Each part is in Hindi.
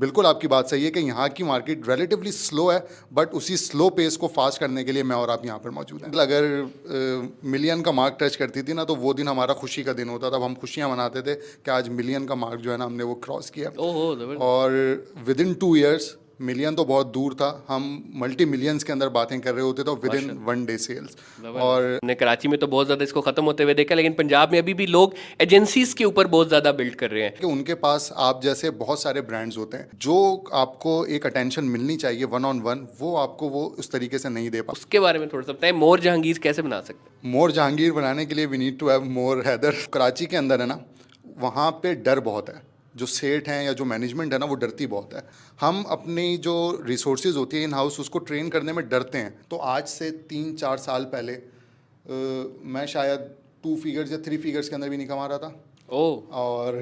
बिल्कुल आपकी बात सही है कि यहाँ की मार्केट रिलेटिवली स्लो है, बट उसी स्लो पेस को फास्ट करने के लिए मैं और आप यहाँ पर मौजूद हैं। अगर मिलियन का मार्क टच करती थी ना, तो वो दिन हमारा खुशी का दिन होता था। तब हम खुशियाँ मनाते थे कि आज मिलियन का मार्क जो है ना, हमने वो क्रॉस किया। ओहो जबरदस्त। और विद इन 2 years, मिलियन तो बहुत दूर था, हम मल्टी मिलियंस के अंदर बातें कर रहे होते थे विद इन 1 day सेल्स। और हमने कराची में तो बहुत ज़्यादा इसको ख़त्म होते हुए देखा, लेकिन पंजाब में अभी भी लोग एजेंसीज के ऊपर बहुत ज़्यादा बिल्ड कर रहे हैं। कि उनके पास आप जैसे बहुत सारे ब्रांड्स होते हैं, जो आपको एक अटेंशन मिलनी चाहिए वन ऑन वन, वो आपको वो उस तरीके से नहीं दे पाते। उसके बारे में थोड़ा सा बताएं, मोर जहांगीर कैसे बना सकते हैं? मोर जहांगीर बनाने के लिए we need to have more Haider. Karachi के अंदर है ना, वहाँ पे डर बहुत है। जो सेठ हैं या जो मैनेजमेंट है ना, वो डरती बहुत है। हम अपनी जो रिसोर्सेज होती है इन हाउस, उसको ट्रेन करने में डरते हैं। तो आज से 3-4 साल पहले मैं शायद 2 फिगर्स या 3 फिगर्स के अंदर भी नहीं कमा रहा था। ओह। और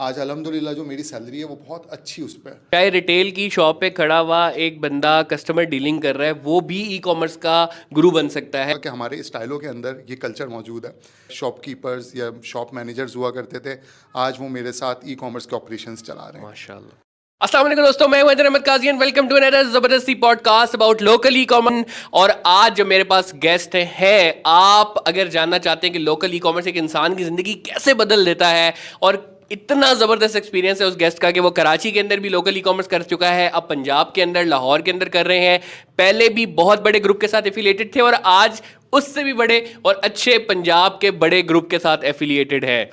आज अल्हम्दुलिल्लाह जो मेरी सैलरी है वो बहुत अच्छी उस पर। चाहे रिटेल की शॉप पे खड़ा हुआ एक बंदा कस्टमर डीलिंग कर रहा है, वो भी ई कॉमर्स का गुरु बन सकता है। कि हमारे स्टाइलों के अंदर ये कल्चर मौजूद है। शॉपकीपर्स या शॉप मैनेजर्स हुआ करते थे, आज वो मेरे साथ ई कॉमर्स के ऑपरेशंस चला रहे हैं। माशाल्लाह। अस्सलाम वालेकुम दोस्तों, मैं हूं अहमद काजी एंड वेलकम टू अनदर जबरदस्ती podcast about local e commerce. और आज जो मेरे पास गेस्ट है, आप अगर जानना चाहते हैं कि लोकल ई कॉमर्स एक इंसान की ज़िंदगी कैसे बदल देता है, और इतना ज़बरदस्त एक्सपीरियंस है उस गेस्ट का कि वो कराची के अंदर भी लोकल ई कॉमर्स कर चुका है, अब पंजाब के अंदर, लाहौर के अंदर कर रहे हैं, पहले भी बहुत बड़े ग्रुप के साथ एफिलिएटेड थे, और आज उससे भी बड़े और अच्छे पंजाब के बड़े ग्रुप के साथ एफिलिएटेड है।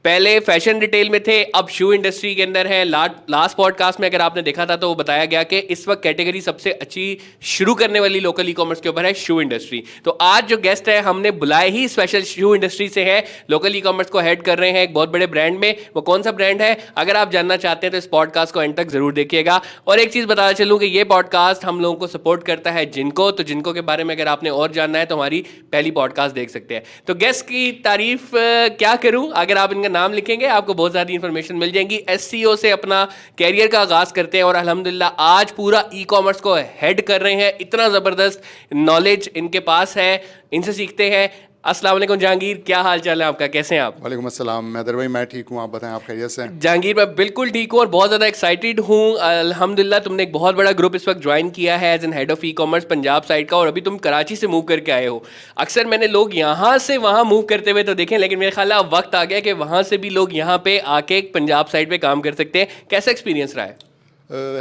पहले फैशन रिटेल में थे, अब शू इंडस्ट्री के अंदर है। लास्ट पॉडकास्ट में अगर आपने देखा था तो वो बताया गया कि इस वक्त कैटेगरी सबसे अच्छी शुरू करने वाली लोकल ई कॉमर्स के ऊपर है शू इंडस्ट्री। तो आज जो गेस्ट है हमने बुलाए ही स्पेशल शू इंडस्ट्री से है, लोकल ई कॉमर्स को हेड कर रहे हैं एक बहुत बड़े ब्रांड में। वो कौन सा ब्रांड है, अगर आप जानना चाहते हैं तो इस पॉडकास्ट को एंड तक जरूर देखिएगा। और एक चीज़ बताना चलूँ कि ये पॉडकास्ट हम लोगों को सपोर्ट करता है जिनको, तो जिनको के बारे में अगर आपने और जानना है तो हमारी पहली पॉडकास्ट देख सकते हैं। तो गेस्ट की तारीफ क्या करूँ, अगर आप इनका नाम लिखेंगे आपको बहुत सारी इंफॉर्मेशन मिल जाएंगी। एससीओ से अपना कैरियर का आगाज करते हैं और अल्हम्दुलिल्लाह आज पूरा ई कॉमर्स को हेड कर रहे हैं। इतना ज़बरदस्त नॉलेज इनके पास है, इनसे सीखते हैं। अस्सलाम वालेकुम जहांगीर, क्या हाल चाल है आपका, कैसे हैं आप? वालेकुम अस्सलाम मैदर भाई, मैं ठीक हूँ, आप बताएं आप खैरियत से हैं? जहांगीर मैं बिल्कुल ठीक हूँ और बहुत ज़्यादा एक्साइटेड हूँ। अल्हम्दुलिल्लाह तुमने एक बहुत बड़ा ग्रुप इस वक्त ज्वाइन किया है as an head of e commerce Punjab side का, और अभी तुम कराची से मूव करके आए हो। अक्सर मैंने लोग यहाँ से वहाँ मूव करते हुए तो देखें, लेकिन मेरे ख्याल अब वक्त आ गया कि वहाँ से भी लोग यहाँ पे आके पंजाब साइड पे काम कर सकते हैं। कैसा एक्सपीरियंस रहा है?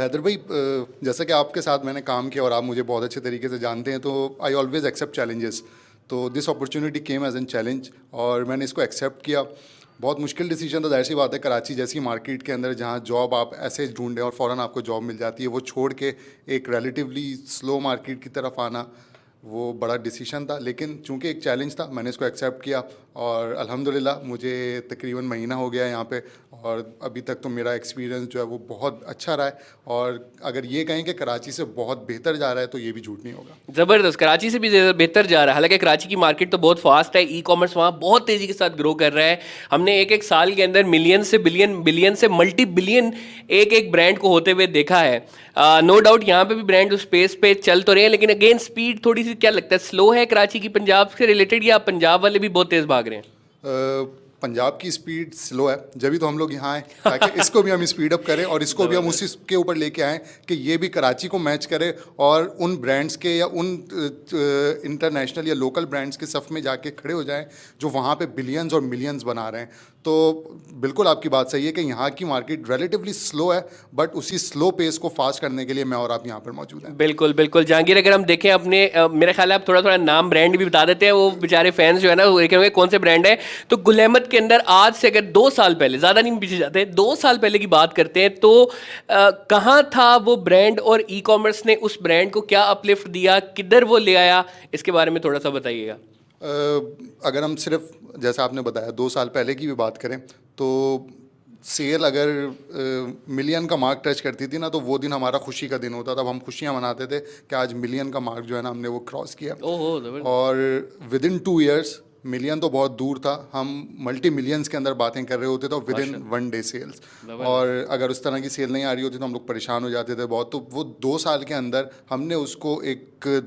हैदर भाई, जैसा कि आपके साथ मैंने काम किया और आप मुझे बहुत अच्छे तरीके से जानते हैं, तो आई ऑलवेज एक्सेप्ट चैलेंजेस। तो this opportunity came as an challenge और मैंने इसको एक्सेप्ट किया। बहुत मुश्किल डिसीजन था, जाहिर सी बात है। कराची जैसी मार्केट के अंदर जहाँ जॉब आप ऐसे ढूंढें और फ़ौरन आपको जॉब मिल जाती है, वो छोड़ के एक रिलेटिवली स्लो मार्केट की तरफ आना, वो बड़ा डिसीजन था। लेकिन चूंकि एक चैलेंज था, मैंने इसको एक्सेप्ट किया और अल्हम्दुलिल्लाह मुझे तकरीबन महीना हो गया है यहाँ पे, और अभी तक तो मेरा एक्सपीरियंस जो है वो बहुत अच्छा रहा है। और अगर ये कहें कि कराची से बहुत बेहतर जा रहा है तो ये भी झूठ नहीं होगा। ज़बरदस्त, कराची से भी बेहतर जा रहा है। हालांकि कराची की मार्केट तो बहुत फास्ट है, ई कॉमर्स वहाँ बहुत तेज़ी के साथ ग्रो कर रहा है। हमने एक एक साल के अंदर मिलियन से बिलियन, बिलियन से मल्टी बिलियन एक एक ब्रांड को होते हुए देखा है। नो डाउट यहाँ पे भी ब्रांड उस स्पेस पे चल तो रहे हैं, लेकिन अगेन स्पीड थोड़ी सी क्या लगता है स्लो है कराची की पंजाब से रिलेटेड, या पंजाब वाले भी बहुत तेज़ भाग रहे हैं? पंजाब की स्पीड स्लो है, जब भी तो हम लोग यहाँ आए ताकि इसको भी हम स्पीड अप करें और इसको भी हम उसी के ऊपर लेके आएँ कि ये भी कराची को मैच करे और उन ब्रांड्स के या उन इंटरनेशनल या लोकल ब्रांड्स के सफ़ में जाके खड़े हो जाएं जो वहाँ पे बिलियंस और मिलियंस बना रहे हैं। तो बिल्कुल आपकी बात सही है कि यहाँ की मार्केट रिलेटिवली स्लो है, बट उसी स्लो पेस को फास्ट करने के लिए मैं और आप यहाँ पर मौजूद हैं। बिल्कुल बिल्कुल जहांगीर, अगर हम देखें अपने मेरे ख्याल है आप थोड़ा थोड़ा नाम ब्रांड भी बता देते हैं, वो बेचारे फैंस जो है ना वो देखेंगे कौन से ब्रांड है। तो गुल अहमद के अंदर आज से अगर 2 साल पहले, ज़्यादा नहीं पीछे जाते, 2 साल पहले की बात करते हैं, तो कहाँ था वो ब्रांड और ई कॉमर्स ने उस ब्रांड को क्या अपलिफ्ट दिया, किधर वो ले आया, इसके बारे में थोड़ा सा बताइएगा। अगर हम सिर्फ जैसा आपने बताया 2 साल पहले की भी बात करें, तो सेल अगर मिलियन का मार्क टच करती थी ना, तो वो दिन हमारा खुशी का दिन होता था। तब हम खुशियाँ मनाते थे कि आज मिलियन का मार्क जो है ना, हमने वो क्रॉस किया। ओहो। और विद इन 2 years, मिलियन तो बहुत दूर था, हम मल्टी मिलियंस के अंदर बातें कर रहे होते थे विद इन 1 day सेल्स। और अगर उस तरह की सेल नहीं आ रही होती तो हम लोग परेशान हो जाते थे बहुत। तो वो 2 साल के अंदर हमने उसको एक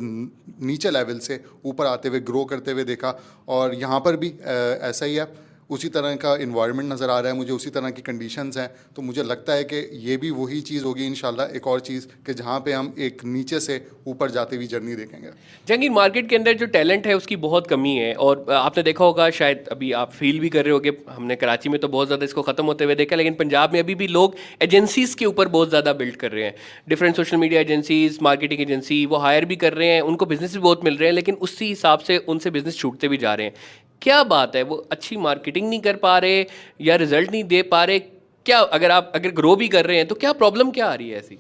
नीचे लेवल से ऊपर आते हुए ग्रो करते हुए देखा, और यहाँ पर भी ऐसा ही है। उसी तरह का इन्वायरमेंट नज़र आ रहा है मुझे, उसी तरह की कंडीशंस हैं। तो मुझे लगता है कि ये भी वही चीज़ होगी इंशाल्लाह, एक और चीज़ कि जहाँ पे हम एक नीचे से ऊपर जाते हुई जर्नी देखेंगे। जहांगीर, मार्केट के अंदर जो टैलेंट है उसकी बहुत कमी है, और आपने देखा होगा, शायद अभी आप फील भी कर रहे होगे, हमने कराची में तो बहुत ज़्यादा इसको ख़त्म होते हुए देखा, लेकिन पंजाब में अभी भी लोग एजेंसीज़ के ऊपर बहुत ज़्यादा बिल्ड कर रहे हैं। Different social media agencies, marketing agency, वो हायर भी कर रहे हैं, उनको बिजनेस भी बहुत मिल रहे हैं, लेकिन उसी हिसाब से उनसे बिजनेस छूटते भी जा रहे हैं। क्या बात है, वो अच्छी मार्केटिंग नहीं कर पा रहे या रिजल्ट नहीं दे पा रहे? क्या, अगर ग्रो भी कर रहे हैं तो क्या प्रॉब्लम क्या आ रही है ऐसी?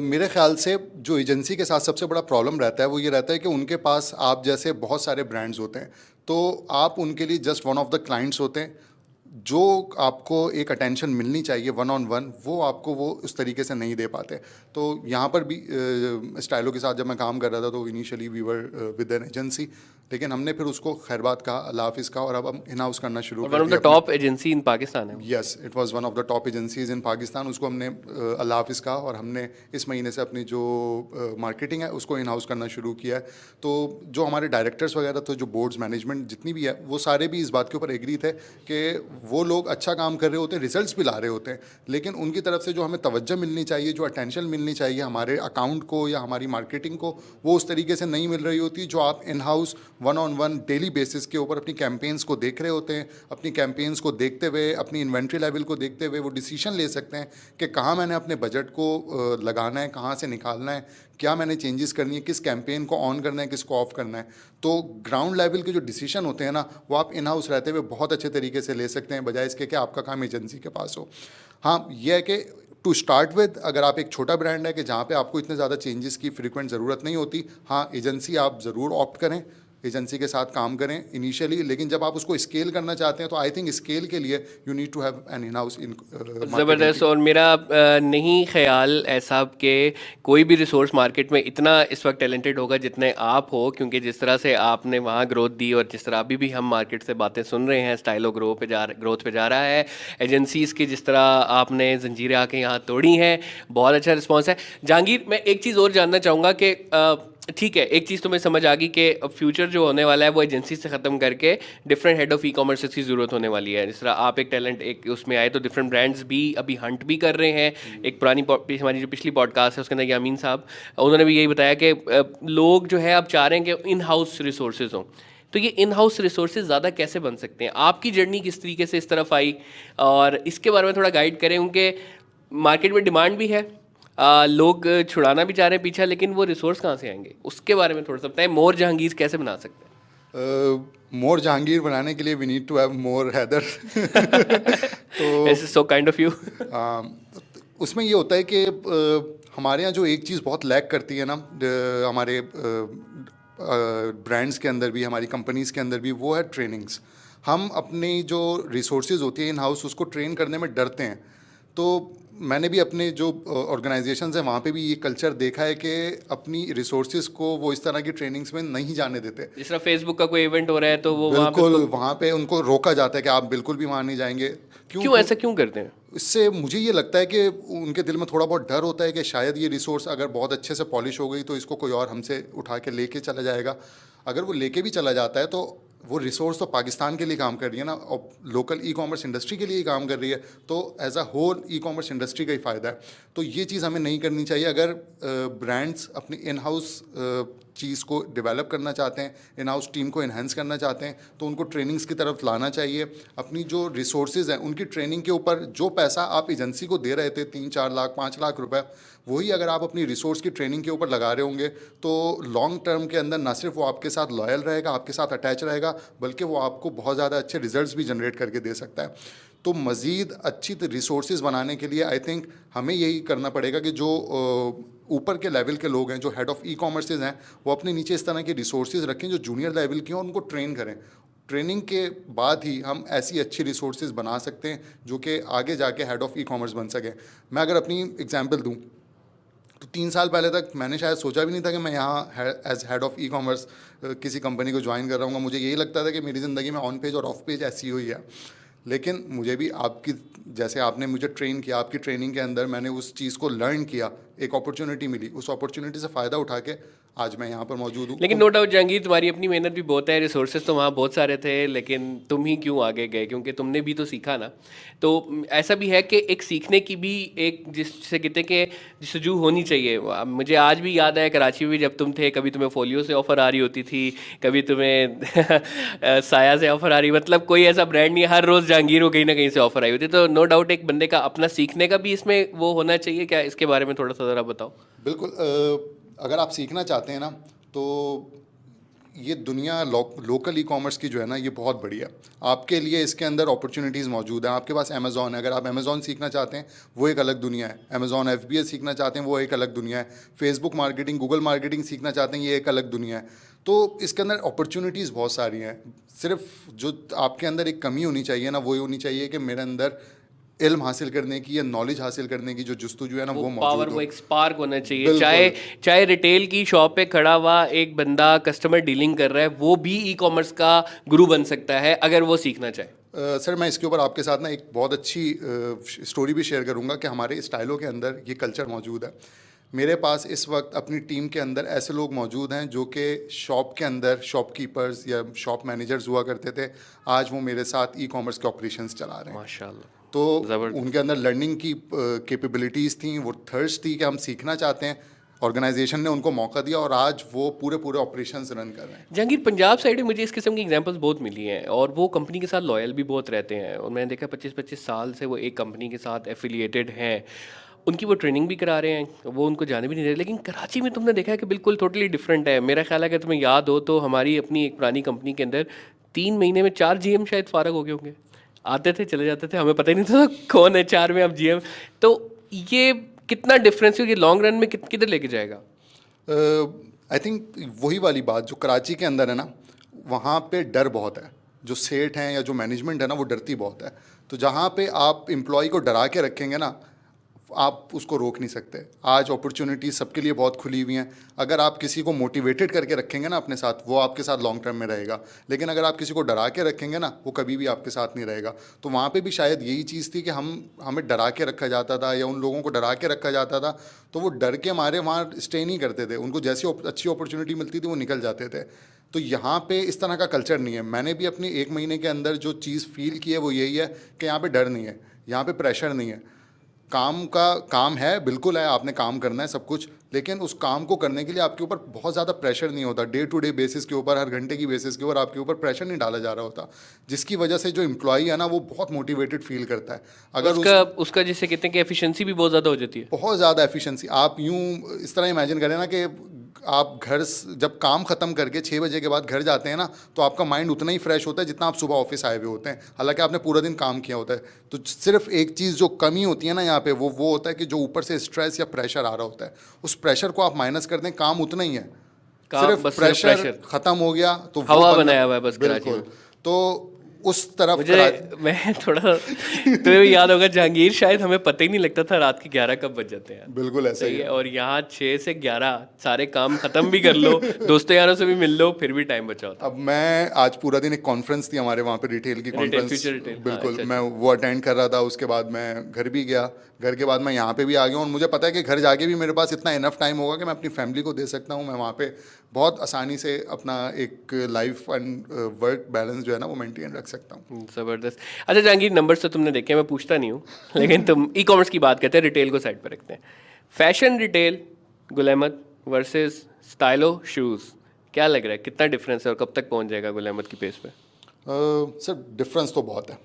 मेरे ख्याल से जो एजेंसी के साथ सबसे बड़ा प्रॉब्लम रहता है वो ये रहता है कि उनके पास आप जैसे बहुत सारे ब्रांड्स होते हैं, तो आप उनके लिए just one of the clients होते हैं। जो आपको एक अटेंशन मिलनी चाहिए वन ऑन वन, वो आपको वो उस तरीके से नहीं दे पाते। तो यहाँ पर भी स्टाइलो के साथ जब मैं काम कर रहा था तो initially we were with an agency, लेकिन हमने फिर उसको खैरबाद कहा, अल्लाह हाफिज़ कहा, और अब हम इन हाउस करना शुरू कर वन ऑफ दिया। द टॉप एजेंसी इन पाकिस्तान है। Yes, it was one of the top agencies in Pakistan. उसको हमने अल्लाह हाफिज़ कहा, और हमने इस महीने से अपनी जो मार्केटिंग है उसको इन हाउस करना शुरू किया है। तो जो हमारे डायरेक्टर्स वगैरह, तो जो बोर्ड्स मैनेजमेंट जितनी भी है, वो सारे भी इस बात के ऊपर एग्री थे कि वो लोग अच्छा काम कर रहे होते हैं, रिजल्ट्स भी ला रहे होते हैं, लेकिन उनकी तरफ से जो हमें तवज्जो मिलनी चाहिए, जो अटेंशन मिलनी चाहिए हमारे अकाउंट को या हमारी मार्केटिंग को, वो उस तरीके से नहीं मिल रही होती। जो आप in house one on one daily basis के ऊपर अपनी कैंपेन्स को देख रहे होते हैं, अपनी कैंपेन्स को देखते हुए, अपनी इन्वेंट्री लेवल को देखते हुए वो डिसीजन ले सकते हैं कि कहाँ मैंने अपने बजट को लगाना है, कहाँ से निकालना है, क्या मैंने चेंजेस करनी है, किस कैंपेन को ऑन करना है, किसको ऑफ करना है। तो ग्राउंड लेवल के जो डिसीजन होते हैं ना, वो आप इन हाउस रहते हुए बहुत अच्छे तरीके से ले सकते हैं, बजाय इसके कि आपका काम एजेंसी के पास हो। हाँ, यह है कि टू स्टार्ट विद, अगर आप एक छोटा ब्रांड है कि जहाँ पे आपको इतने ज़्यादा चेंजेस की फ्रीक्वेंट ज़रूरत नहीं होती, हाँ एजेंसी आप ज़रूर ऑप्ट करें, एजेंसी के साथ काम करें इनिशियली, लेकिन जब आप उसको स्केल करना चाहते हैं तो आई थिंक स्केल के लिए you need to have an in house in. ज़बरदस्त। और मेरा नहीं ख्याल ऐसा कि कोई भी रिसोर्स मार्केट में इतना इस वक्त टैलेंटेड होगा जितने आप हो, क्योंकि जिस तरह से आपने वहाँ ग्रोथ दी और जिस तरह अभी भी हम मार्केट से बातें सुन रहे हैं, स्टाइलो ग्रोथ पे जा रहा है, एजेंसीज़ की जिस तरह आपने जंजीरें आके यहाँ तोड़ी हैं, बहुत अच्छा रिस्पॉन्स है। जहांगीर, मैं एक चीज़ और जानना चाहूँगा कि ठीक है, एक चीज़ तो मैं समझ आ गई कि फ्यूचर जो होने वाला है वो एजेंसी से ख़त्म करके different head of e commerce की ज़रूरत होने वाली है। जिस तरह आप एक टैलेंट एक उसमें आए, तो डिफरेंट ब्रांड्स भी अभी हंट भी कर रहे हैं। एक हमारी जो पिछली पॉडकास्ट है उसके अंदर यामीन साहब, उन्होंने भी यही बताया कि लोग जो है अब चाह रहे हैं कि इन हाउस रिसोर्सेज हों। तो ये इन हाउस रिसोर्सेज ज़्यादा कैसे बन सकते हैं? आपकी जर्नी किस तरीके से इस तरफ आई, और इसके बारे में थोड़ा गाइड करें, क्योंकि मार्केट में डिमांड भी है, लोग छुड़ाना भी चाह रहे हैं पीछा, लेकिन वो रिसोर्स कहाँ से आएंगे? उसके बारे में थोड़ा सा बताएं। मोर जहांगीर कैसे बना सकते हैं? मोर जहांगीर बनाने के लिए we need to have more Haider. तो this is so kind of you. उसमें ये होता है कि हमारे यहाँ जो एक चीज़ बहुत लैक करती है ना, हमारे ब्रांड्स के अंदर भी, हमारी कंपनीज़ के अंदर भी, वो है ट्रेनिंग्स। हम अपनी जो रिसोर्सेज होती है इन हाउस, उसको ट्रेन करने में डरते हैं। तो मैंने भी अपने जो ऑर्गेनाइजेशंस हैं वहाँ पे भी ये कल्चर देखा है कि अपनी रिसोर्सेज को वो इस तरह की ट्रेनिंग्स में नहीं जाने देते। जिस तरह फेसबुक का कोई इवेंट हो रहा है तो वो बिल्कुल वहाँ पे उनको रोका जाता है कि आप बिल्कुल भी वहाँ नहीं जाएंगे। क्यों ऐसा क्यों करते हैं? इससे मुझे ये लगता है कि उनके दिल में थोड़ा बहुत डर होता है कि शायद ये रिसोर्स अगर बहुत अच्छे से पॉलिश हो गई तो इसको कोई और हमसे उठा के लेके चला जाएगा। अगर वो लेके भी चला जाता है तो वो रिसोर्स तो पाकिस्तान के लिए काम कर रही है ना, और लोकल ई कॉमर्स इंडस्ट्री के लिए ही काम कर रही है, तो as a whole e commerce industry का ही फ़ायदा है। तो ये चीज़ हमें नहीं करनी चाहिए। अगर ब्रांड्स अपनी इन हाउस चीज़ को डेवलप करना चाहते हैं, इन हाउस टीम को इन्हेंस करना चाहते हैं, तो उनको ट्रेनिंग्स की तरफ लाना चाहिए। अपनी जो रिसोर्सेज हैं उनकी ट्रेनिंग के ऊपर जो पैसा आप एजेंसी को दे रहे थे 3-4 लाख 5 लाख रुपए, वही अगर आप अपनी रिसोर्स की ट्रेनिंग के ऊपर लगा रहे होंगे तो लॉन्ग टर्म के अंदर ना सिर्फ वो आपके साथ लॉयल रहेगा, आपके साथ अटैच रहेगा, बल्कि वो आपको बहुत ज़्यादा अच्छे रिजल्ट्स भी जनरेट करके दे सकता है। तो मज़ीद अच्छी रिसोर्सेज बनाने के लिए आई थिंक हमें यही करना पड़ेगा कि जो ऊपर के लेवल के लोग हैं, जो हेड ऑफ़ ई कॉमर्सेज हैं, वो अपने नीचे इस तरह के रिसोर्सेज रखें जो जूनियर लेवल के हों, उनको ट्रेन करें। ट्रेनिंग के बाद ही हम ऐसी अच्छी रिसोर्सेज बना सकते हैं जो कि आगे जाके हेड ऑफ़ ई कॉमर्स बन सकें। मैं अगर अपनी एग्जांपल दूं तो 3 साल पहले तक मैंने शायद सोचा भी नहीं था कि मैं यहाँ as head of e commerce किसी कंपनी को ज्वाइन कर रहा हूँ। मुझे यही लगता था कि मेरी ज़िंदगी में ऑन पेज और ऑफ पेज ऐसी हुई है। लेकिन मुझे भी आपकी जैसे आपने मुझे ट्रेन किया, आपकी ट्रेनिंग के अंदर मैंने उस चीज़ को लर्न किया, एक अपॉर्चुनिटी मिली, उस अपॉर्चुनिटी से फ़ायदा उठा के आज मैं यहाँ पर मौजूद हूँ। लेकिन नो डाउट जहांगीर, तुम्हारी अपनी मेहनत भी बहुत है, रिसोर्सेज तो वहाँ बहुत सारे थे, लेकिन तुम ही क्यों आगे गए? क्योंकि तुमने भी तो सीखा ना। तो ऐसा भी है कि एक सीखने की भी एक, जिससे कहते हैं कि सुजू होनी चाहिए। मुझे आज भी याद है कराची में जब तुम थे, कभी तुम्हें फोलियो से ऑफर आ रही होती थी, कभी तुम्हें साया से ऑफर आ रही, मतलब कोई ऐसा ब्रांड नहीं है, हर रोज़ जहांगीर को कहीं ना कहीं से ऑफर आई होती। तो नो डाउट एक बंदे का अपना सीखने का भी इसमें वो होना चाहिए क्या? इसके बारे में थोड़ा सा ज़रा बताओ। बिल्कुल, अगर आप सीखना चाहते हैं ना, तो ये दुनिया लोकल ई कॉमर्स की जो है ना, ये बहुत बढ़िया है आपके लिए। इसके अंदर अपॉर्चुनिटीज़ मौजूद हैं। आपके पास अमेज़ॉन है, अगर आप अमेज़ॉन सीखना चाहते हैं वो एक अलग दुनिया है। अमेज़ॉन FBA सीखना चाहते हैं वो एक अलग दुनिया है। फेसबुक मार्केटिंग, गूगल मार्केटिंग सीखना चाहते हैं, ये एक अलग दुनिया है। तो इसके अंदर अपॉर्चुनिटीज़ बहुत सारी हैं। सिर्फ जो आपके अंदर एक कमी होनी चाहिए ना, वो ये होनी चाहिए कि मेरे अंदर इल्म हासिल करने की या नॉलेज हासिल करने की जो जुस्तजू है ना, वो पावर, मौजूद वो हो। एक स्पार्क होना चाहिए। बिल्कुल। चाहे रिटेल की शॉप पे खड़ा हुआ एक बंदा कस्टमर डीलिंग कर रहा है, वो भी ई कॉमर्स का गुरु बन सकता है अगर वो सीखना चाहे। सर, मैं इसके ऊपर आपके साथ ना एक बहुत अच्छी स्टोरी भी शेयर करूंगा कि हमारे स्टाइलों के अंदर ये कल्चर मौजूद है। मेरे पास इस वक्त अपनी टीम के अंदर ऐसे लोग मौजूद हैं जो कि शॉप के अंदर शॉपकीपर्स या शॉप मैनेजर्स हुआ करते थे। आज वो मेरे साथ ई कॉमर्स के ऑपरेशंस चला रहे हैं। माशाल्लाह। तो ज़बरदस्त। उनके अंदर लर्निंग की कैपेबिलिटीज़ थी, वो थर्स्ट थी कि हम सीखना चाहते हैं। ऑर्गेनाइजेशन ने उनको मौका दिया और आज वो पूरे पूरे ऑपरेशंस रन कर रहे हैं। जहांगीर, पंजाब साइड में मुझे इस किस्म की एग्जांपल्स बहुत मिली हैं और वो कंपनी के साथ लॉयल भी बहुत रहते हैं। और मैंने देखा 25-25 साल से वो एक कंपनी के साथ एफिलिएटेड हैं। उनकी वो ट्रेनिंग भी करा रहे हैं, वो उनको जाने भी नहीं दे रहे। लेकिन कराची में तुमने देखा है कि बिल्कुल टोटली डिफरेंट है। मेरा ख्याल है कि तुम्हें याद हो तो हमारी अपनी एक पुरानी कंपनी के अंदर 3 महीने में 4 GM शायद फारग हो गए होंगे। आते थे चले जाते थे, हमें पता ही नहीं था कौन है 4 में अब GM। तो ये कितना डिफरेंस है, ये लॉन्ग रन में किधर लेके जाएगा? आई थिंक वही वाली बात जो कराची के अंदर है ना, वहाँ पे डर बहुत है। जो सेठ हैं या जो मैनेजमेंट है ना, वो डरती बहुत है। तो जहाँ पे आप एम्प्लॉय को डरा के रखेंगे ना, आप उसको रोक नहीं सकते। आज अपॉर्चुनिटी सबके लिए बहुत खुली हुई हैं। अगर आप किसी को मोटिवेटेड करके रखेंगे ना अपने साथ, वो आपके साथ लॉन्ग टर्म में रहेगा। लेकिन अगर आप किसी को डरा के रखेंगे ना, वो कभी भी आपके साथ नहीं रहेगा। तो वहाँ पे भी शायद यही चीज़ थी कि हमें डरा के रखा जाता था या उन लोगों को डरा के रखा जाता था, तो वो डर के मारे वहाँ स्टे नहीं करते थे। उनको जैसी अच्छी अपॉर्चुनिटी मिलती थी वो निकल जाते थे। तो यहाँ पे इस तरह का कल्चर नहीं है। मैंने भी अपने 1 महीने के अंदर जो चीज़ फील की है वो यही है कि यहाँ पे डर नहीं है, यहाँ पे प्रेशर नहीं है। काम है, बिल्कुल है, आपने काम करना है सब कुछ, लेकिन उस काम को करने के लिए आपके ऊपर बहुत ज़्यादा प्रेशर नहीं होता। डे टू डे बेसिस के ऊपर, हर घंटे की बेसिस के ऊपर आपके ऊपर प्रेशर नहीं डाला जा रहा होता, जिसकी वजह से जो एम्प्लॉई है ना, वो बहुत मोटिवेटेड फील करता है। अगर उसका जिसे कहते हैं कि एफिशिएंसी भी बहुत ज़्यादा हो जाती है। बहुत ज़्यादा एफिशिएंसी, आप यूँ इस तरह इमेजिन करें ना कि आप जब काम ख़त्म करके 6 बजे के बाद घर जाते हैं ना, तो आपका माइंड उतना ही फ्रेश होता है जितना आप सुबह ऑफिस आए हुए होते हैं, हालांकि आपने पूरा दिन काम किया होता है। तो सिर्फ एक चीज़ जो कमी होती है ना यहाँ पे, वो होता है कि जो ऊपर से स्ट्रेस या प्रेशर आ रहा होता है, उस प्रेशर को आप माइनस कर दें, काम उतना ही है। सिर्फ प्रेशर ख़त्म हो गया तो हवा बनाया हुआ है बस। बिल्कुल। तो उस तरफ मैं थोड़ा तुम्हें याद होगा जहांगीर, शायद हमें पता ही नहीं लगता था रात के 11 कब बज जाते हैं। बिल्कुल ऐसा ही है। और यहाँ 6 से 11 सारे काम खत्म भी कर लो, दोस्तों यारों से भी मिल लो, फिर भी टाइम बचा होता। अब मैं आज पूरा दिन, एक कॉन्फ्रेंस थी हमारे वहाँ पे, रिटेल की कॉन्फ्रेंस, बिल्कुल, मैं वो अटेंड कर रहा था। उसके बाद मैं घर भी गया, घर के बाद मैं यहाँ पे भी आ गया हूँ। और मुझे पता है कि घर जाके भी मेरे पास इतना इनफ टाइम होगा कि मैं अपनी फैमिली को दे सकता हूँ। मैं वहाँ पे बहुत आसानी से अपना एक लाइफ एंड वर्क बैलेंस जो है ना, वो मेंटेन रख सकता हूँ। ज़बरदस्त। अच्छा जहांगीर, नंबर्स तो तुमने देखे, मैं पूछता नहीं हूँ लेकिन तुम ई कॉमर्स की बात करते हैं, रिटेल को साइड पर रखते हैं। Fashion retail Gul Ahmed versus Stylo shoes, क्या लग रहा है कितना डिफरेंस है और कब तक पहुँच जाएगा गुल अहमद की पेस पे? सर, डिफरेंस तो बहुत है,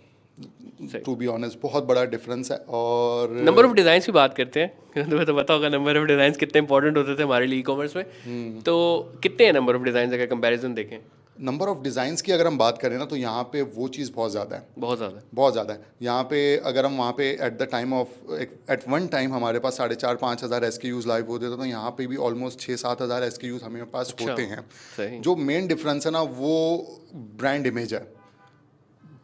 टू बी ऑनेस्ट, बहुत बड़ा डिफरेंस है। और नंबर ऑफ डिज़ाइंस की बात करते हैं तुम्हें तो पता होगा नंबर ऑफ डिज़ाइंस कितने इंपॉर्टेंट होते थे हमारे लिए ई कॉमर्स में। तो कितने हैं नंबर ऑफ डिज़ाइंस अगर कंपैरिजन देखें? नंबर ऑफ़ डिज़ाइंस की अगर हम बात करें ना, तो यहाँ पे वो चीज़ बहुत ज़्यादा है, बहुत ज़्यादा है। यहाँ पे अगर हम वहाँ पे एट वन टाइम हमारे पास 4,500-5 हज़ार SKUs लाइव होते थे, तो यहाँ पे भी ऑलमोस्ट 6-7 हज़ार SKUs हमें पास होते हैं। जो मेन डिफरेंस है ना, वो ब्रांड इमेज है।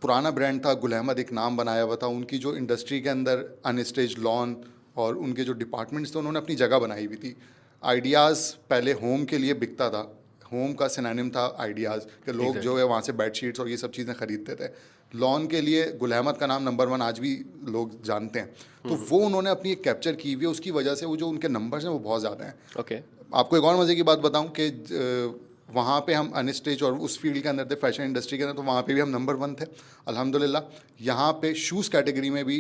पुराना ब्रांड था, गुल अहमद एक नाम बनाया हुआ था, उनकी जो इंडस्ट्री के अंदर अनस्टेज लॉन और उनके जो डिपार्टमेंट्स थे, उन्होंने अपनी जगह बनाई हुई थी। आइडियाज़ पहले होम के लिए बिकता था, होम का सिनोनिम था आइडियाज़, कि लोग जो है वहाँ से बेडशीट्स और ये सब चीज़ें ख़रीदते थे। लॉन के लिए गुल अहमद का नाम नंबर 1 आज भी लोग जानते हैं, तो वो उन्होंने अपनी एक कैप्चर की हुई है, उसकी वजह से वो जो उनके नंबर्स हैं वो बहुत ज़्यादा हैं। ओके आपको एक और मज़े की बात बताऊं कि वहाँ पे हम अनस्टेज और उस फील्ड के अंदर थे, फैशन इंडस्ट्री के अंदर, तो वहाँ पे भी हम नंबर 1 थे अल्हम्दुलिल्लाह। यहाँ पे शूज़ कैटेगरी में भी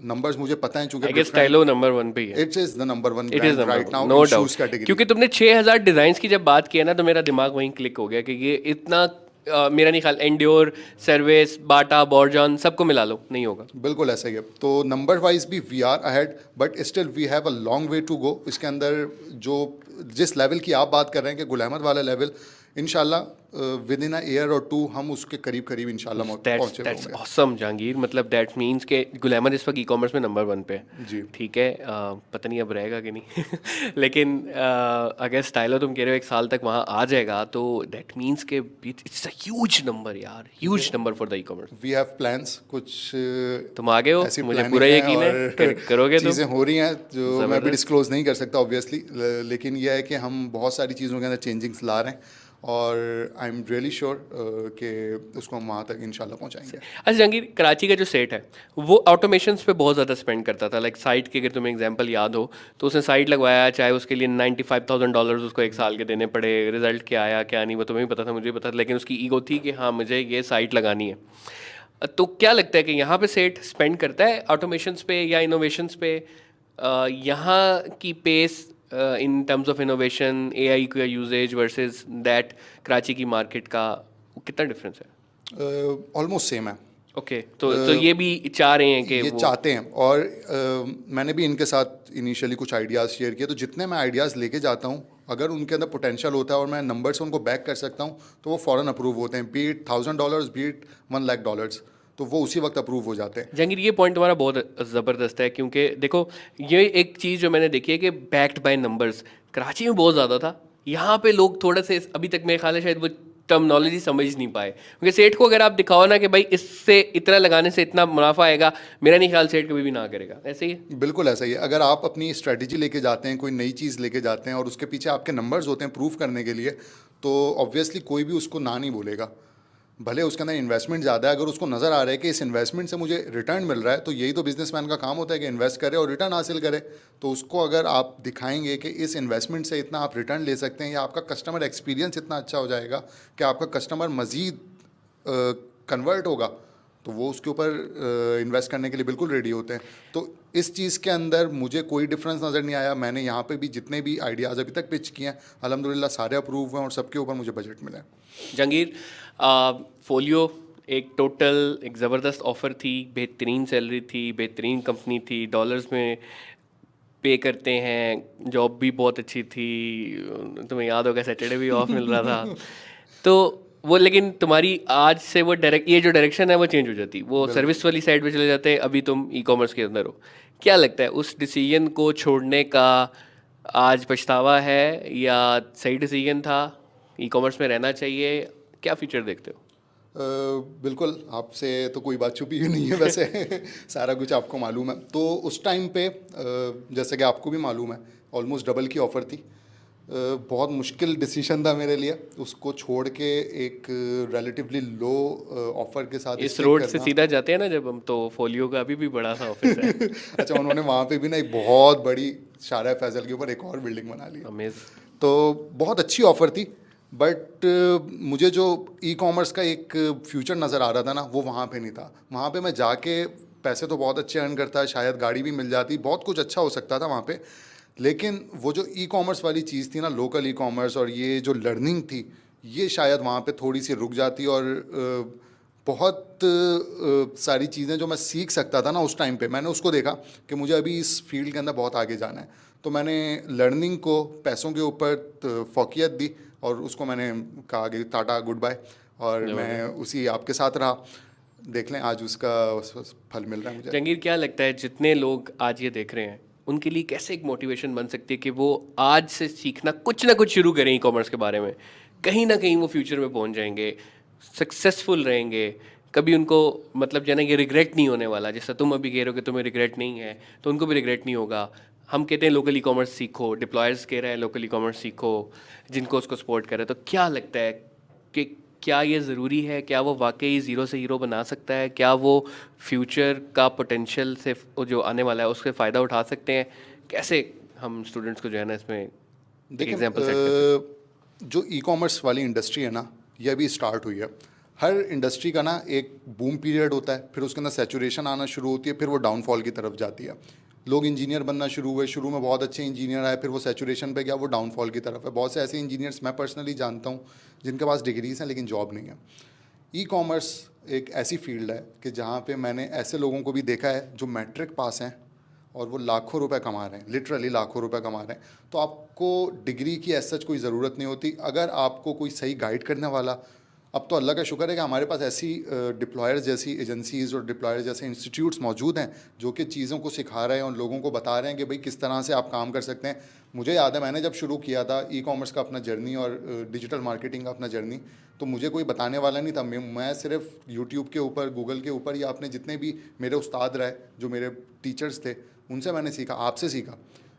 नंबर्स मुझे पता है, आई चूँकि गेस स्टाइलो नंबर 1 पे ही है। It's is the number 1 it is brand right now no in doubt, shoes category. क्योंकि तुमने 6000 डिजाइन की जब बात की है ना, तो मेरा दिमाग वहीं क्लिक हो गया कि ये इतना मेरा नहीं ख्याल एंड्योर, सर्विस, बाटा, बॉर्जॉन सबको मिला लो नहीं होगा। बिल्कुल ऐसा ही है। तो नंबर वाइज भी we are ahead, but still we have a long way to go. इसके अंदर जो जिस लेवल की आप बात कर रहे हैं कि गुल अहमद वाला लेवल, इंशाल्लाह विद इन अ ईयर और 2 हम उसके करीब करीब इंशाल्लाह पहुंचे दैट्स होंगे। ऑसम जहांगीर, मतलब दैट मीन्स के गुल अहमद इस वक्त ई कॉमर्स में नंबर 1 पे है। जी ठीक है, पता नहीं अब रहेगा कि नहीं लेकिन अगर स्टाइलो तुम कह रहे हो 1 साल तक वहाँ आ जाएगा, तो दैट मीन्स के इट्स अ ह्यूज नंबर यार, huge number for the e commerce. We have plans, कुछ तुम आगे हो, ऐसी मुझे planning पूरा है यकीन है और करोगे तुम। चीज़ें हो रही हैं जो मैं भी ज़बरदस्त। डिस्क्लोज नहीं कर सकता ऑब्वियसली, लेकिन यह है कि हम बहुत सारी चीज़ों के अंदर चेंजिंग्स ला रहे हैं और आई एम रियली श्योर कि उसको हम वहाँ तक इंशाल्लाह पहुँचाएंगे। अच्छा जहांगीर, कराची का जो सेट है वो ऑटोमेशंस पे बहुत ज़्यादा स्पेंड करता था। लाइक साइट की अगर तुम्हें एग्जांपल याद हो, तो उसने साइट लगवाया, चाहे उसके लिए $95,000 उसको 1 साल के देने पड़े, रिजल्ट क्या आया क्या नहीं वो तुम्हें भी पता था, मुझे भी पता था, लेकिन उसकी ईगो थी कि हाँ मुझे ये साइट लगानी है। तो क्या लगता है कि यहाँ पे सेट स्पेंड करता है ऑटोमेशंस पे या इनोवेशंस पे? यहाँ की pace in terms of innovation, AI का यूजेज वर्सेस दैट कराची की मार्केट का कितना डिफरेंस है? ऑलमोस्ट सेम है। ओके, तो ये भी चाह रहे हैं कि ये वो चाहते हैं और मैंने भी इनके साथ इनिशियली कुछ आइडियाज़ शेयर किए, तो जितने मैं आइडियाज़ लेके जाता हूँ, अगर उनके अंदर पोटेंशियल होता है और मैं नंबर से उनको बैक कर सकता हूँ, तो वो फ़ौरन अप्रूव होते हैं। बी इट $1,000, बी इट $1,00,000, तो वो उसी वक्त अप्रूव हो जाते हैं। जहांगीर ये पॉइंट तुम्हारा बहुत ज़बरदस्त है, क्योंकि देखो ये एक चीज़ जो मैंने देखी है कि बैक्ड बाय नंबर्स कराची में बहुत ज़्यादा था। यहाँ पे लोग थोड़ा से अभी तक मेरे ख्याल है शायद वो टर्मिनोलॉजी समझ नहीं पाए, क्योंकि सेठ को अगर आप दिखाओ ना कि भाई इससे इतना लगाने से इतना मुनाफा आएगा, मेरा नहीं ख्याल सेठ कभी भी ना करेगा। ऐसे ही है। बिल्कुल ऐसा ही है। अगर आप अपनी स्ट्रेटजी लेके जाते हैं, कोई नई चीज़ लेके जाते हैं और उसके पीछे आपके नंबर्स होते हैं प्रूव करने के लिए, तो ऑब्वियसली कोई भी उसको ना नहीं बोलेगा। भले उसके अंदर इन्वेस्टमेंट ज़्यादा है, अगर उसको नज़र आ रहा है कि इस इन्वेस्टमेंट से मुझे रिटर्न मिल रहा है, तो यही तो बिजनेसमैन का काम होता है कि इन्वेस्ट करे और रिटर्न हासिल करे। तो उसको अगर आप दिखाएंगे कि इस इन्वेस्टमेंट से इतना आप रिटर्न ले सकते हैं, या आपका कस्टमर एक्सपीरियंस इतना अच्छा हो जाएगा कि आपका कस्टमर मज़ीद कन्वर्ट होगा, तो वो उसके ऊपर इन्वेस्ट करने के लिए बिल्कुल रेडी होते हैं। तो इस चीज़ के अंदर मुझे कोई डिफरेंस नज़र नहीं आया। मैंने यहाँ पे भी जितने भी आइडियाज़ अभी तक पिच किए हैं, अल्हम्दुलिल्लाह सारे अप्रूव हैं और सबके ऊपर मुझे बजट मिला है। जहांगीर, फोलियो एक टोटल एक ज़बरदस्त ऑफ़र थी, बेहतरीन सैलरी थी, बेहतरीन कंपनी थी, डॉलर्स में पे करते हैं, जॉब भी बहुत अच्छी थी, तुम्हें याद होगा सैटरडे भी ऑफ मिल रहा था। तो वो, लेकिन तुम्हारी आज से वो ये जो डायरेक्शन है वो चेंज हो जाती, वो सर्विस वाली साइड पे चले जाते हैं, अभी तुम ई कॉमर्स के अंदर हो। क्या लगता है उस डिसीजन को छोड़ने का आज पछतावा है या सही डिसीजन था? ई कॉमर्स में रहना चाहिए, क्या फ्यूचर देखते हो? बिल्कुल, आपसे तो कोई बात छुपी हुई नहीं है वैसे सारा कुछ आपको मालूम है। तो उस टाइम पे जैसे कि आपको भी मालूम है, ऑलमोस्ट डबल की ऑफ़र थी। बहुत मुश्किल डिसीजन था मेरे लिए उसको छोड़ के एक रिलेटिवली लो ऑफ़र के साथ इस stick रोड से करना। सीधा जाते हैं ना जब हम, तो फोलियो का अभी भी बड़ा सा ऑफिस है। अच्छा, उन्होंने वहाँ पे भी ना एक बहुत बड़ी शारा फैसल के ऊपर एक और बिल्डिंग बना ली। अमेजिंग। तो बहुत अच्छी ऑफ़र थी, बट मुझे जो ई कॉमर्स का एक फ्यूचर नज़र आ रहा था ना, वो वहाँ पे नहीं था। वहाँ पे मैं जाके पैसे तो बहुत अच्छे अर्न करता, शायद गाड़ी भी मिल जाती, बहुत कुछ अच्छा हो सकता था वहाँ पे, लेकिन वो जो ई कॉमर्स वाली चीज़ थी ना, लोकल ई कॉमर्स, और ये जो लर्निंग थी, ये शायद वहाँ पे थोड़ी सी रुक जाती। और बहुत सारी चीज़ें जो मैं सीख सकता था ना उस टाइम पे, मैंने उसको देखा कि मुझे अभी इस फील्ड के अंदर बहुत आगे जाना है, तो मैंने लर्निंग को पैसों के ऊपर फोकियत दी और उसको मैंने कहा कि टाटा गुड बाय, और मैं उसी आपके साथ रहा। देख लें आज उसका फल मिल रहा है मुझे। जहांगीर, क्या लगता है जितने लोग आज ये देख रहे हैं उनके लिए कैसे एक मोटिवेशन बन सकती है कि वो आज से सीखना कुछ ना कुछ शुरू करें ई कॉमर्स के बारे में? कहीं ना कहीं वो फ्यूचर में पहुंच जाएंगे, सक्सेसफुल रहेंगे, कभी उनको मतलब जो है ना ये रिग्रेट नहीं होने वाला। जैसा तुम अभी कह रहे हो कि तुम्हें रिग्रेट नहीं है, तो उनको भी रिग्रेट नहीं होगा। हम कहते हैं लोकल ई कॉमर्स सीखो, डिप्लॉयर्स कह रहे हैं लोकल ई कॉमर्स सीखो, जिनको उसको सपोर्ट कर रहे हैं। तो क्या लगता है कि क्या ये ज़रूरी है? क्या वो वाकई ज़ीरो से हीरो बना सकता है? क्या वो फ्यूचर का पोटेंशियल से वो जो आने वाला है उससे फ़ायदा उठा सकते हैं? कैसे हम स्टूडेंट्स को जो है ना इसमें एक देखिए एग्जांपल सेट कर सकते हैं? जो ई कॉमर्स वाली इंडस्ट्री है ना, ये अभी स्टार्ट हुई है। हर इंडस्ट्री का ना एक बूम पीरियड होता है, फिर उसके अंदर सैचुरेशन आना शुरू होती है, फिर वो डाउनफॉल की तरफ जाती है। लोग इंजीनियर बनना शुरू हुए, शुरू में बहुत अच्छे इंजीनियर आए, फिर वो सैचुरेशन पे गया, वो डाउनफॉल की तरफ है। बहुत से ऐसे इंजीनियर्स मैं पर्सनली जानता हूँ जिनके पास डिग्रीज हैं लेकिन जॉब नहीं है। ई कॉमर्स एक ऐसी फील्ड है कि जहाँ पे मैंने ऐसे लोगों को भी देखा है जो मैट्रिक पास हैं और वो लाखों रुपए कमा रहे हैं, लिटरली लाखों रुपए कमा रहे हैं। तो आपको डिग्री की ऐसा कोई ज़रूरत नहीं होती अगर आपको कोई सही गाइड करने वाला। अब तो अल्लाह का शुक्र है कि हमारे पास ऐसी डिप्लॉयर्स जैसी एजेंसीज़ और डिप्लॉयर्स जैसे इंस्टीट्यूट्स मौजूद हैं जो कि चीज़ों को सिखा रहे हैं और लोगों को बता रहे हैं कि भाई किस तरह से आप काम कर सकते हैं। मुझे याद है मैंने जब शुरू किया था ई कॉमर्स का अपना जर्नी और डिजिटल मार्केटिंग का अपना जर्नी, तो मुझे कोई बताने वाला नहीं था। मैं सिर्फ यूट्यूब के ऊपर, गूगल के ऊपर या अपने जितने भी मेरे उस्ताद रहे, जो मेरे टीचर्स थे, उनसे मैंने सीखा, आपसे सीखा।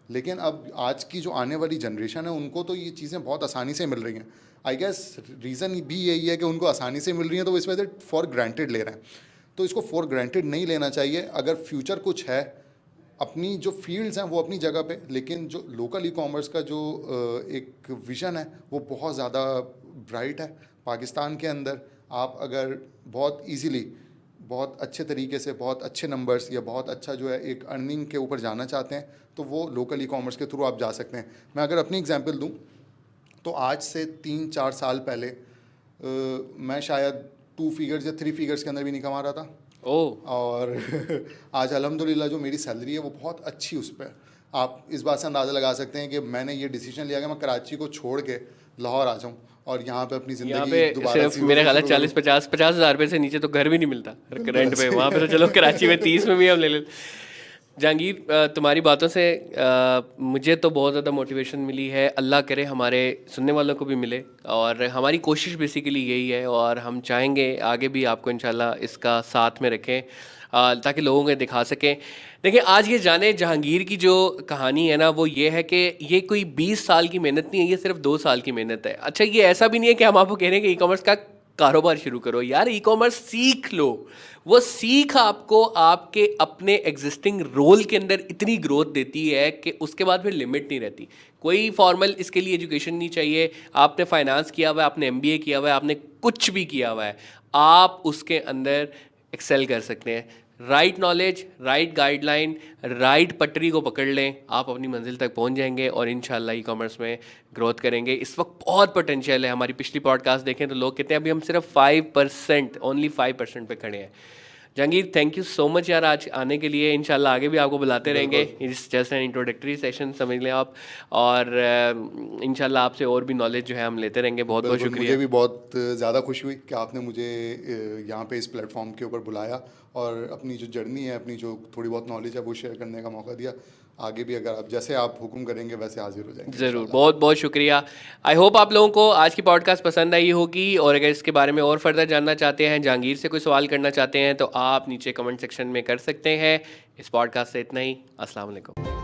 लेकिन अब आज की जो आने वाली जनरेशन है उनको तो ये चीज़ें बहुत आसानी से मिल रही हैं। आई गेस रीज़न भी यही है कि उनको आसानी से मिल रही हैं तो वो इस वजह से फॉर ग्रांटेड ले रहे हैं। तो इसको फॉर ग्रांटेड नहीं लेना चाहिए। अगर फ्यूचर कुछ है, अपनी जो फील्ड्स हैं वो अपनी जगह पे, लेकिन जो लोकल ई कॉमर्स का जो एक विज़न है वो बहुत ज़्यादा ब्राइट है। पाकिस्तान के अंदर आप अगर बहुत इजीली, बहुत अच्छे तरीके से, बहुत अच्छे नंबर्स या बहुत अच्छा जो है एक अर्निंग के ऊपर जाना चाहते हैं तो वो लोकल ई कॉमर्स के थ्रू आप जा सकते हैं। मैं अगर अपनी एग्जांपल दूं तो आज से 3-4 साल पहले मैं शायद 2 फिगर्स या 3 फिगर्स के अंदर भी नहीं कमा रहा था। और आज अल्हम्दुलिल्लाह जो मेरी सैलरी है वो बहुत अच्छी उस पर। आप इस बात से अंदाज़ा लगा सकते हैं कि मैंने ये डिसीजन लिया कि मैं कराची को छोड़ के लाहौर आ जाऊँ और यहाँ पे अपनी यहाँ ज़िंदगी पे दोबारा सिर्फ मेरे ख्याल है 40-50 हज़ार रुपये से नीचे तो घर भी नहीं मिलता रेंट पे। वहाँ पे तो चलो कराची में 30 में भी हम ले लेते। जहांगीर, तुम्हारी बातों से मुझे तो बहुत ज़्यादा मोटिवेशन मिली है। अल्लाह करे हमारे सुनने वालों को भी मिले, और हमारी कोशिश बेसिकली यही है, और हम चाहेंगे आगे भी आपको इंशाल्लाह इसका साथ में रखें ताकि लोगों को दिखा सकें। देखिए, आज ये जाने जहांगीर की जो कहानी है ना, वो ये है कि ये कोई 20 साल की मेहनत नहीं है, ये सिर्फ 2 साल की मेहनत है। अच्छा, ये ऐसा भी नहीं है कि हम आपको कह रहे हैं कि ई कॉमर्स का कारोबार शुरू करो। यार, ई कॉमर्स सीख लो। वो सीख आपको आपके अपने एग्जिस्टिंग रोल के अंदर इतनी ग्रोथ देती है कि उसके बाद फिर लिमिट नहीं रहती। कोई फॉर्मल इसके लिए एजुकेशन नहीं चाहिए। आपने फाइनेंस किया हुआ है, आपने MBA किया हुआ है, आपने कुछ भी किया हुआ है, आप उसके अंदर एक्सेल कर सकते हैं। Right knowledge, right guideline, right पटरी को पकड़ लें, आप अपनी मंजिल तक पहुंच जाएंगे और इंशाल्लाह ई कॉमर्स में ग्रोथ करेंगे। इस वक्त बहुत पोटेंशियल है। हमारी पिछली पॉडकास्ट देखें तो लोग कहते हैं अभी हम सिर्फ 5%, ओनली 5% पे खड़े हैं। Jahangir, thank you so much यार आज आने के लिए। इंशाल्लाह आगे भी आपको बुलाते रहेंगे। इस जस्ट एन इंट्रोडक्टरी सेशन समझ लें आप, और इंशाल्लाह आपसे और भी नॉलेज जो है हम लेते रहेंगे। बहुत बहुत शुक्रिया। मुझे भी बहुत ज़्यादा खुशी हुई कि आपने मुझे यहाँ पे इस प्लेटफॉर्म के ऊपर बुलाया और अपनी जो जर्नी है, अपनी जो थोड़ी बहुत नॉलेज है वो शेयर करने का मौका दिया। आगे भी अगर आप जैसे आप हुक्म करेंगे वैसे हाजिर हो जाएंगे। ज़रूर, बहुत बहुत शुक्रिया। आई होप आप लोगों को आज की पॉडकास्ट पसंद आई होगी, और अगर इसके बारे में और फर्दर जानना चाहते हैं, जहांगीर से कोई सवाल करना चाहते हैं, तो आप नीचे कमेंट सेक्शन में कर सकते हैं। इस पॉडकास्ट से इतना ही। अस्सलाम वालेकुम।